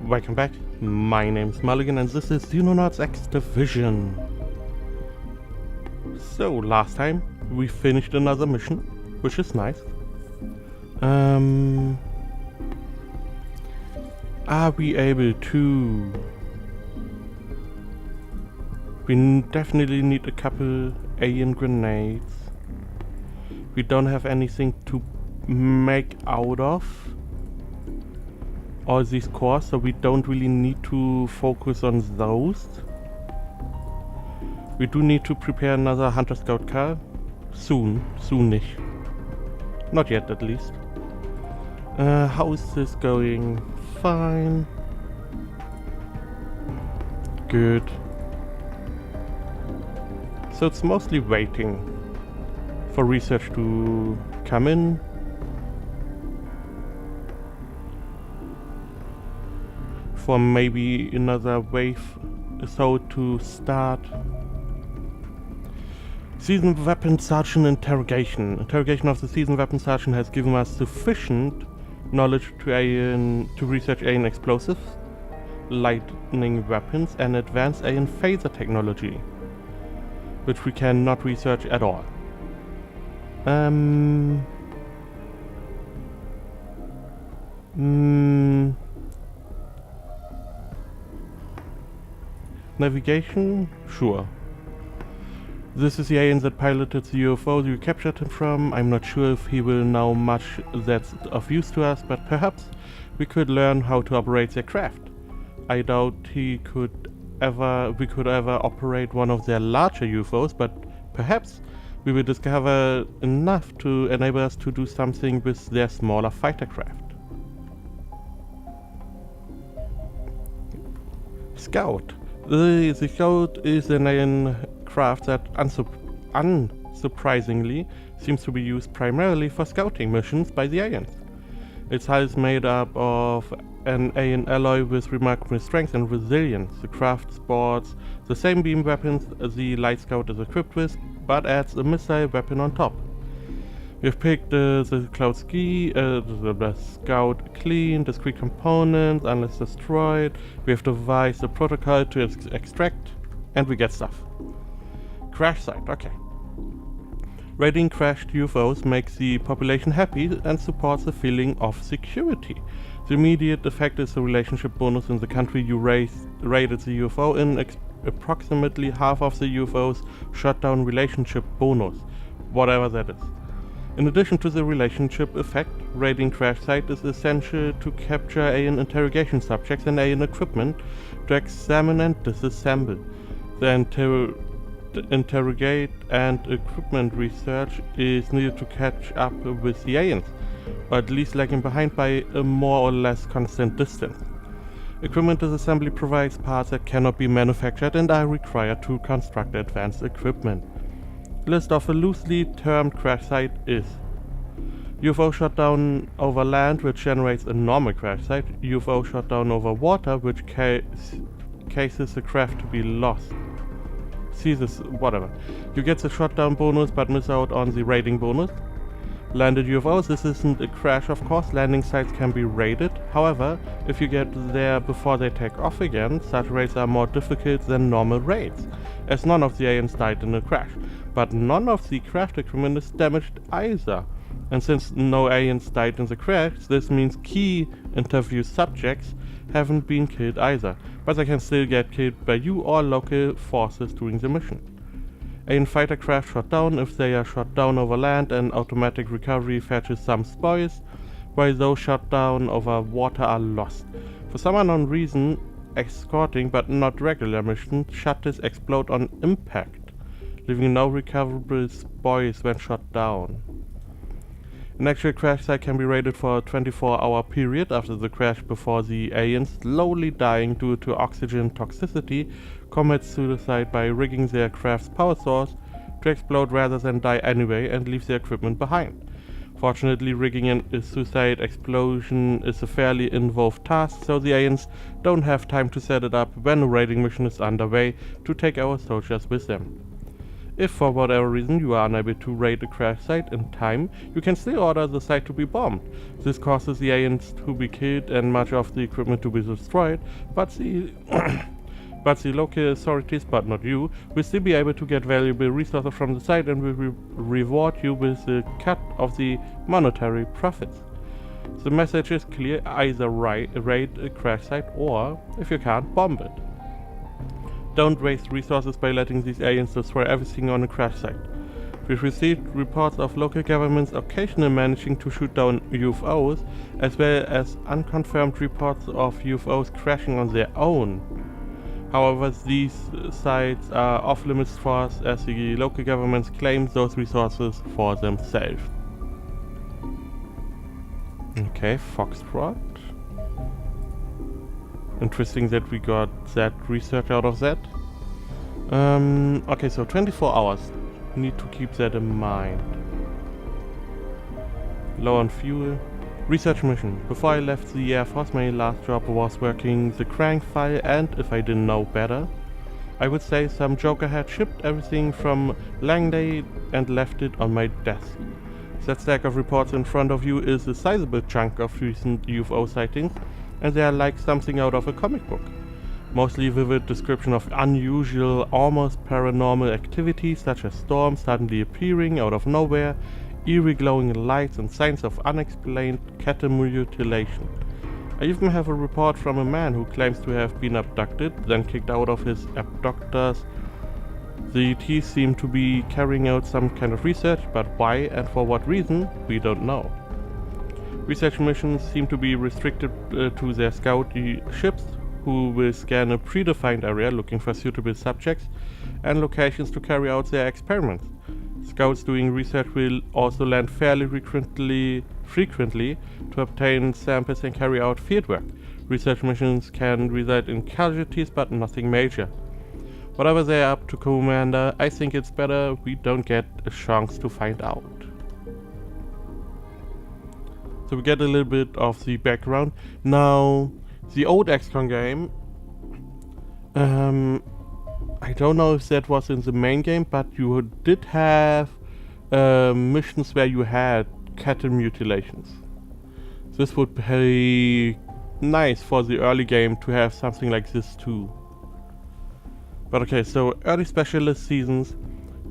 welcome back. My name's Mulligan and this is Xenonauts X-Division. So, last time we finished another mission, which is nice. Are we able to... We definitely need a couple alien grenades. We don't have anything to make out of all these cores, so we don't really need to focus on those. We do need to prepare another Hunter Scout car. Soonish. Not yet, at least. How is this going? Fine. Good. So it's mostly waiting for research to come in. For maybe another wave so to start. Seasoned Weapon Sergeant Interrogation. Interrogation of the Seasoned Weapon Sergeant has given us sufficient knowledge to research alien explosives, lightning weapons and advanced alien phaser technology, which we cannot research at all. Navigation? Sure. This is the alien that piloted the UFO you captured him from. I'm not sure if he will know much that's of use to us, but perhaps we could learn how to operate their craft. I doubt we could ever operate one of their larger UFOs, but perhaps we will discover enough to enable us to do something with their smaller fighter craft. Scout. The Scout is an alien craft that unsurprisingly seems to be used primarily for scouting missions by the aliens. Its hull is made up of an alien alloy with remarkable strength and resilience. The craft sports the same beam weapons the Light Scout is equipped with, but adds a missile weapon on top. We have picked the Scout clean, discrete components, unless destroyed. We have devised a protocol to extract, and we get stuff. Crash site, okay. Raiding crashed UFOs makes the population happy and supports the feeling of security. The immediate effect is a relationship bonus in the country you raided the UFO in. Approximately half of the UFO's shutdown relationship bonus, whatever that is. In addition to the relationship effect, raiding crash site is essential to capture alien interrogation subjects and alien equipment to examine and disassemble. The interrogate and equipment research is needed to catch up with the aliens, or at least lagging behind by a more or less constant distance. Equipment disassembly provides parts that cannot be manufactured and are required to construct advanced equipment. List of a loosely termed crash site is UFO shutdown over land, which generates a normal crash site. UFO shutdown over water, which cases the craft to be lost. See this, whatever. You get the shutdown bonus but miss out on the raiding bonus. Landed UFOs, this isn't a crash of course, landing sites can be raided. However, if you get there before they take off again, such raids are more difficult than normal raids, as none of the aliens died in a crash. But none of the craft equipment is damaged either. And since no aliens died in the crash, this means key interview subjects haven't been killed either, but they can still get killed by you or local forces during the mission. Alien fighter craft shot down. If they are shot down over land, an automatic recovery fetches some spoils, while those shot down over water are lost. For some unknown reason, escorting but not regular missions, shuttles explode on impact, leaving no recoverable spoils when shot down. An actual crash site can be raided for a 24-hour period after the crash before the aliens, slowly dying due to oxygen toxicity, commit suicide by rigging their craft's power source to explode rather than die anyway and leave their equipment behind. Fortunately, rigging a suicide explosion is a fairly involved task, so the aliens don't have time to set it up when a raiding mission is underway to take our soldiers with them. If for whatever reason you are unable to raid a crash site in time, you can still order the site to be bombed. This causes the aliens to be killed and much of the equipment to be destroyed, but the but the local authorities, but not you, will still be able to get valuable resources from the site and will reward you with a cut of the monetary profits. The message is clear: either raid a crash site or, if you can't, bomb it. Don't waste resources by letting these aliens destroy everything on a crash site. We've received reports of local governments occasionally managing to shoot down UFOs, as well as unconfirmed reports of UFOs crashing on their own. However, these sites are off limits for us, as the local governments claim those resources for themselves. Okay, Foxtrot. Interesting that we got that research out of that. Okay, so 24 hours. Need to keep that in mind. Low on fuel. Research mission. Before I left the Air Force, my last job was working the crank file, and if I didn't know better, I would say some joker had shipped everything from Langley and left it on my desk. That stack of reports in front of you is a sizable chunk of recent UFO sightings, and they are like something out of a comic book. Mostly vivid description of unusual, almost paranormal activities, such as storms suddenly appearing out of nowhere, eerie glowing lights, and signs of unexplained cattle mutilation. I even have a report from a man who claims to have been abducted, then kicked out of his abductors. The ETs seem to be carrying out some kind of research, but why and for what reason, we don't know. Research missions seem to be restricted to their scout ships, who will scan a predefined area looking for suitable subjects and locations to carry out their experiments. Scouts doing research will also land fairly frequently to obtain samples and carry out fieldwork. Research missions can result in casualties, but nothing major. Whatever they are up to, Commander, I think it's better we don't get a chance to find out. So we get a little bit of the background. Now, the old XCOM game, I don't know if that was in the main game, but you did have missions where you had cattle mutilations. This would be nice for the early game to have something like this too. But okay, so early specialist seasons,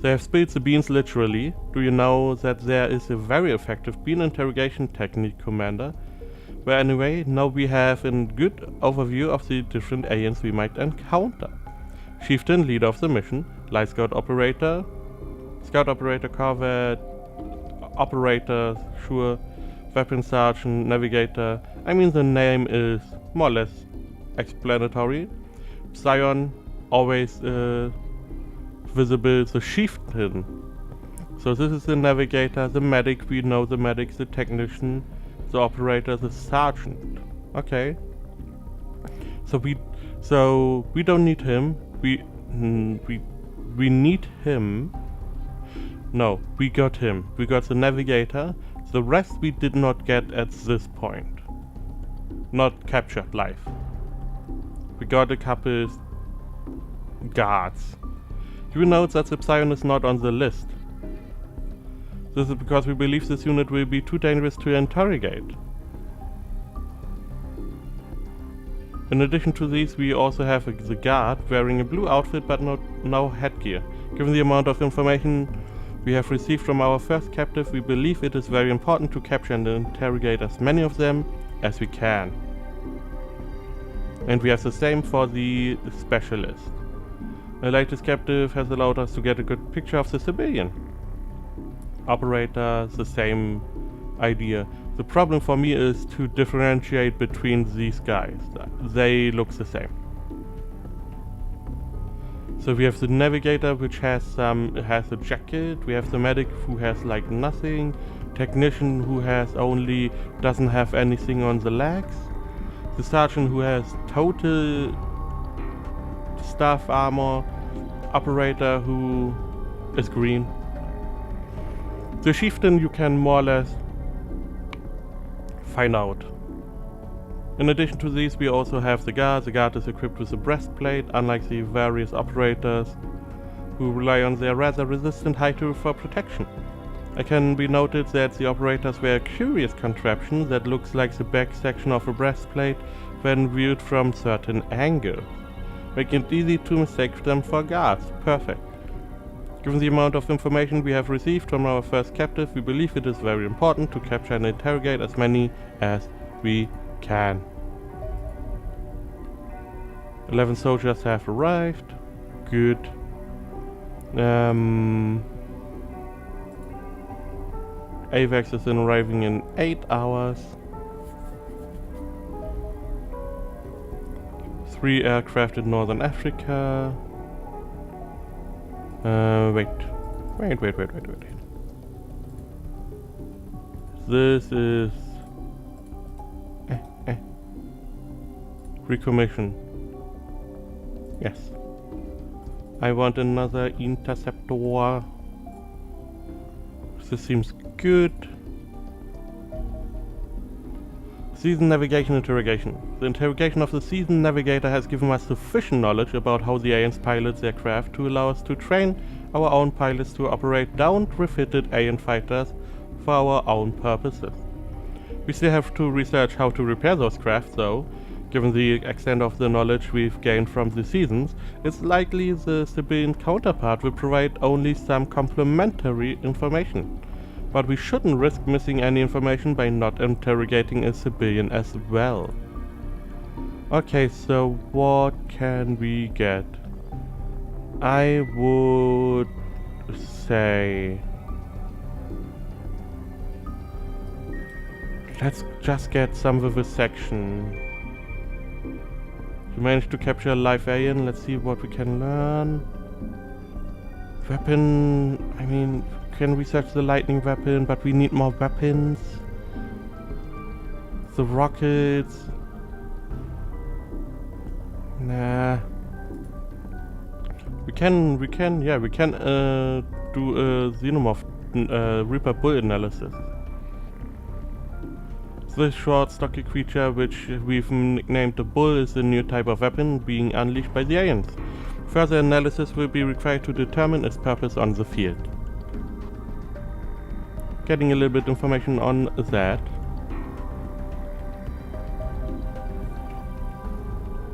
they have spilled the beans literally. Do you know that there is a very effective bean interrogation technique, Commander? Well, anyway, now we have a good overview of the different aliens we might encounter. Chieftain, leader of the mission, Light Scout Operator, Corvette, Operator, sure, Weapon Sergeant, Navigator. I mean, the name is more or less explanatory. Psion, always visible, the Chieftain. So this is the Navigator, the Medic, we know the Medic, the Technician, the Operator, the Sergeant. Okay. So we don't need him. We need him. No, we got him. We got the Navigator. The rest we did not get at this point. Not captured live. We got a couple guards. You will note that the Psion is not on the list. This is because we believe this unit will be too dangerous to interrogate. In addition to these, we also have the guard wearing a blue outfit but no headgear. Given the amount of information we have received from our first captive, we believe it is very important to capture and interrogate as many of them as we can. And we have the same for the specialist. The latest captive has allowed us to get a good picture of the civilian. Operator, the same idea. The problem for me is to differentiate between these guys. They look the same. So we have the Navigator, which has a jacket. We have the Medic, who has like nothing. Technician, who doesn't have anything on the legs. The Sergeant, who has total staff armor. Operator, who is green. The Chieftain you can more or less find out. In addition to these, we also have the guard. The guard is equipped with a breastplate, unlike the various operators. who rely on their rather resistant height for protection. It can be noted that the operators wear a curious contraption that looks like the back section of a breastplate when viewed from certain angles, making it easy to mistake them for guards. Perfect. Given the amount of information we have received from our first captive, we believe it is very important to capture and interrogate as many as we can. 11 soldiers have arrived. Good. AVAX is arriving in 8 hours. 3 aircraft in Northern Africa. Wait. This is... Recommission. Yes. I want another interceptor. This seems good. Season Navigation Interrogation. The interrogation of the Season Navigator has given us sufficient knowledge about how the aliens pilot their craft to allow us to train our own pilots to operate down-refitted alien fighters for our own purposes. We still have to research how to repair those crafts though. Given the extent of the knowledge we've gained from the seasons, it's likely the Sebillian counterpart will provide only some complementary information. But we shouldn't risk missing any information by not interrogating a Sebillian as well. Okay, so what can we get? I would say... let's just get some vivisection. We managed to capture a live alien. Let's see what we can learn. Weapon... I mean, can research the lightning weapon, but we need more weapons. The rockets... nah. We can do a Xenomorph Reaper Bull analysis. This short, stocky creature, which we've nicknamed the Bull, is a new type of weapon being unleashed by the aliens. Further analysis will be required to determine its purpose on the field. Getting a little bit information on that.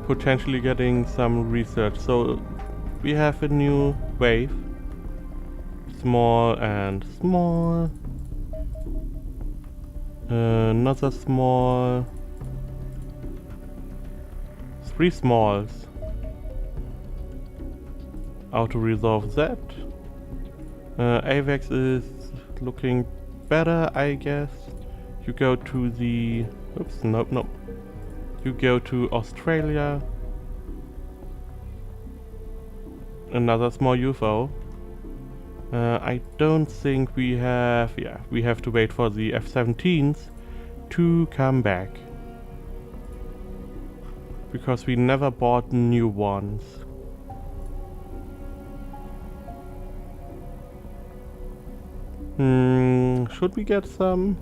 Potentially getting some research. So we have a new wave. Small and small. Another small. 3 smalls. How to resolve that? AVAX is looking better, I guess. You go to the... oops, nope. You go to Australia. Another small UFO. I don't think we have... yeah, we have to wait for the F-17s to come back. Because we never bought new ones. Should we get some?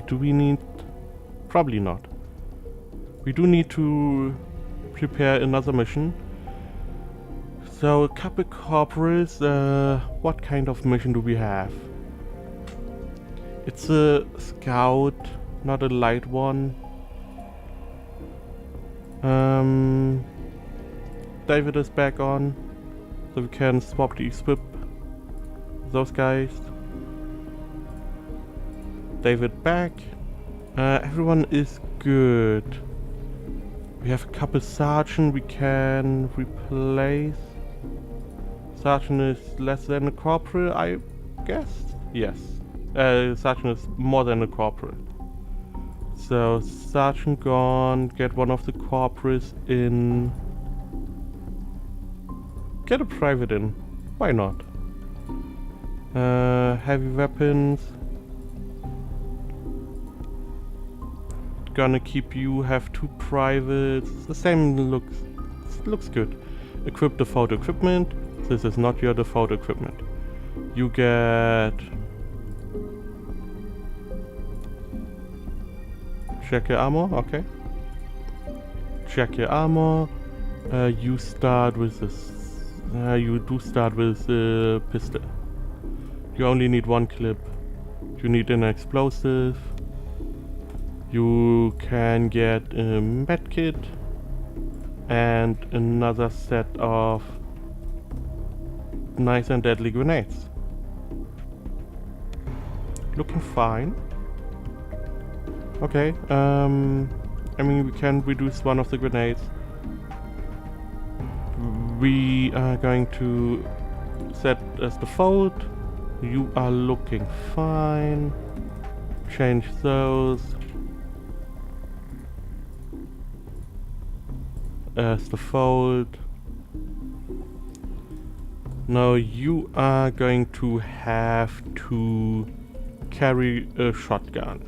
Do we need... probably not. We do need to prepare another mission. So, a couple corporals, what kind of mission do we have? It's a scout, not a light one. David is back on, so we can swap the equip those guys. David back. Everyone is good. We have a couple sergeant we can replace. Sergeant is less than a corporal, I guess? Yes. Sergeant is more than a corporal. So, sergeant gone, get one of the corporals in. Get a private in. Why not? Heavy weapons. Gonna keep you, have 2 privates. The same looks good. Equip default equipment. This is not your default equipment. You get... check your armor, okay. Check your armor. You start with this. You do start with the pistol. You only need one clip. You need an explosive. You can get a medkit and another set of nice and deadly grenades. Looking fine. Okay, I mean, we can reduce one of the grenades. We are going to set as default. You are looking fine. Change those as default. Now you are going to have to carry a shotgun.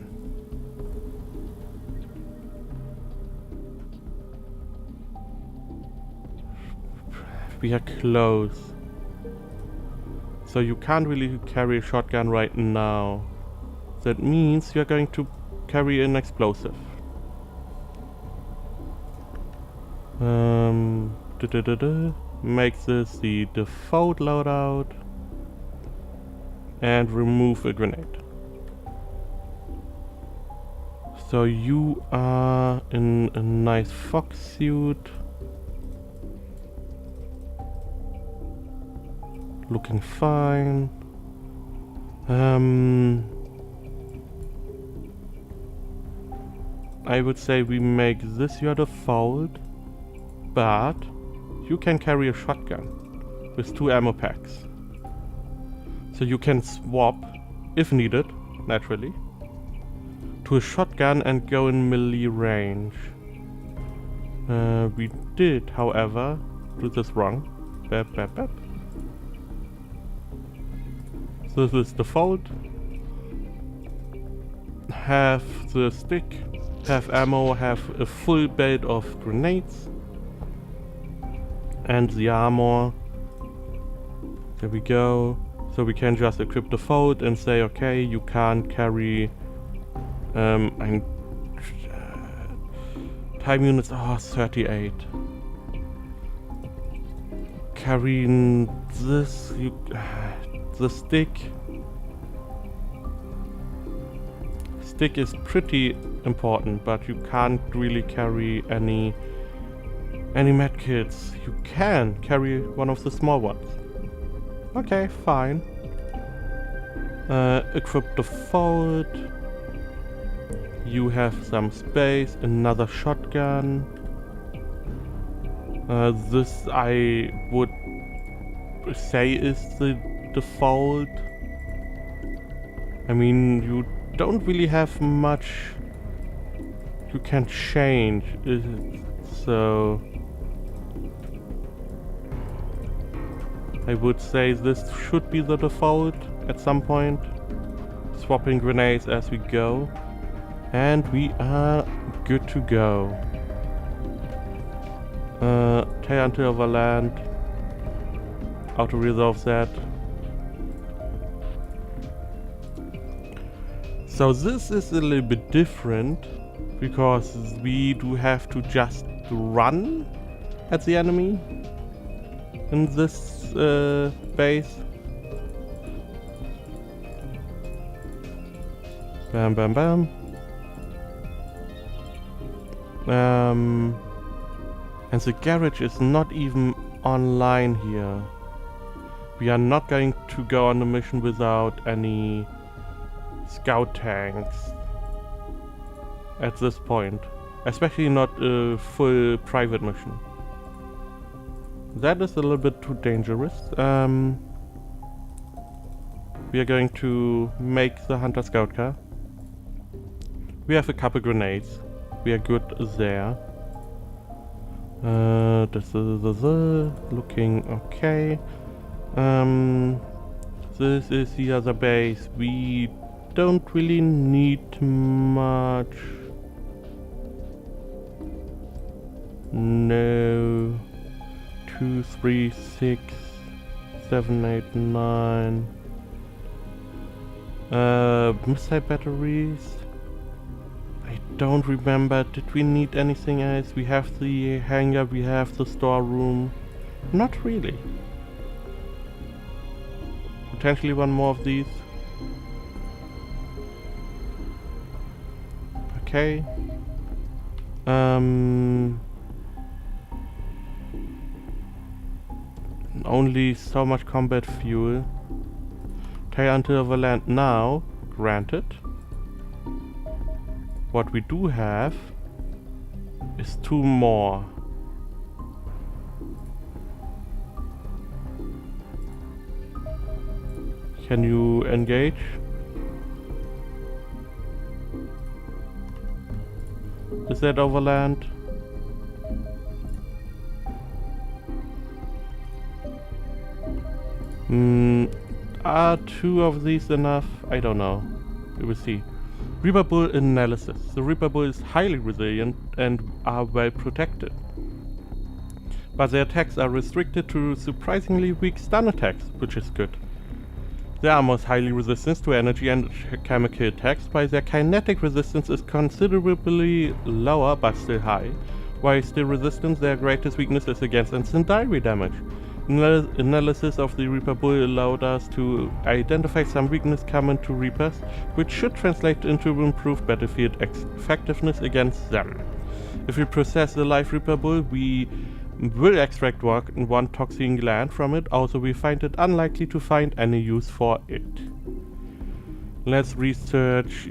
We are close. So you can't really carry a shotgun right now. That means you're going to carry an explosive. Make this the default loadout. And remove a grenade. So you are in a nice fox suit. Looking fine. I would say we make this your default, but you can carry a shotgun with 2 ammo packs. So you can swap, if needed, naturally, to a shotgun and go in melee range. We did, however, do this wrong. Bap, bap, bap. So this is default. Have the stick, have ammo, have a full belt of grenades. And the armor. There we go. So we can just equip default and say, okay, you can't carry time units. Oh, 38. Carrying this, the stick is pretty important, but you can't really carry any medkits. You can carry one of the small ones. Okay, fine. Equip default. You have some space, another shotgun. This I would say is the default. I mean, you don't really have much you can change, so I would say this should be the default at some point. Swapping grenades as we go, and we are good to go. Tear until overland. Auto resolve that. So this is a little bit different because we do have to just run at the enemy in this base. Bam, bam, bam. And the garage is not even online here. We are not going to go on the mission without any scout tanks at this point. Especially not a full private mission. That is a little bit too dangerous. We are going to make the Hunter Scout car. We have a couple grenades. We are good there. This is looking okay. This is the other base. We don't really need much. No. 2, 3, 6, 7, 8, 9. Missile batteries. I don't remember. Did we need anything else? We have the hangar, we have the storeroom. Not really. Potentially one more of these. Okay. Only so much combat fuel. Tear until overland now. Granted. What we do have is 2 more. Can you engage? Is that overland? Are 2 of these enough? I don't know. We will see. Reaper Bull analysis. The Reaper Bull is highly resilient and are well protected. But their attacks are restricted to surprisingly weak stun attacks, which is good. Their armor is highly resistant to energy and chemical attacks, while their kinetic resistance is considerably lower but still high. While still resistant, their greatest weakness is against incendiary damage. Analysis of the Reaper Bull allowed us to identify some weakness common to Reapers, which should translate into improved battlefield effectiveness against them. If we possess the live Reaper Bull, we will extract one toxin gland from it, also we find it unlikely to find any use for it. Let's research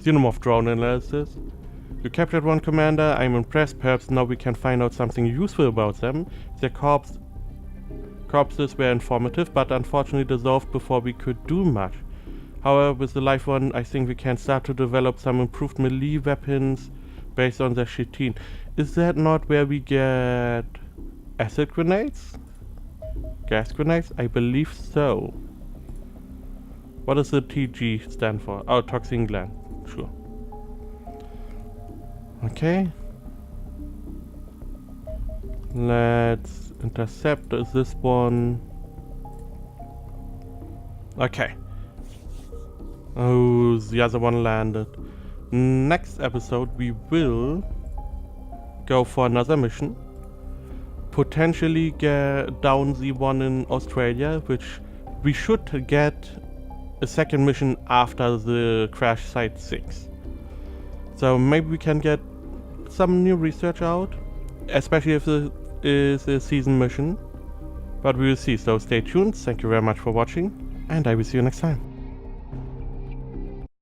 Xenomorph drone analysis. You captured 1 commander, I'm impressed, perhaps now we can find out something useful about them. Their corpses were informative, but unfortunately dissolved before we could do much. However, with the live one, I think we can start to develop some improved melee weapons based on their chitin. Is that not where we get acid grenades? Gas grenades? I believe so. What does the TG stand for? Oh, toxin gland. Sure. Okay. Let's intercept this one. Okay. Oh, the other one landed. Next episode we will go for another mission. Potentially get down the one in Australia, which we should get a second mission after the crash site 6. So maybe we can get some new research out, especially if it is a season mission. But we will see, so stay tuned, thank you very much for watching, and I will see you next time.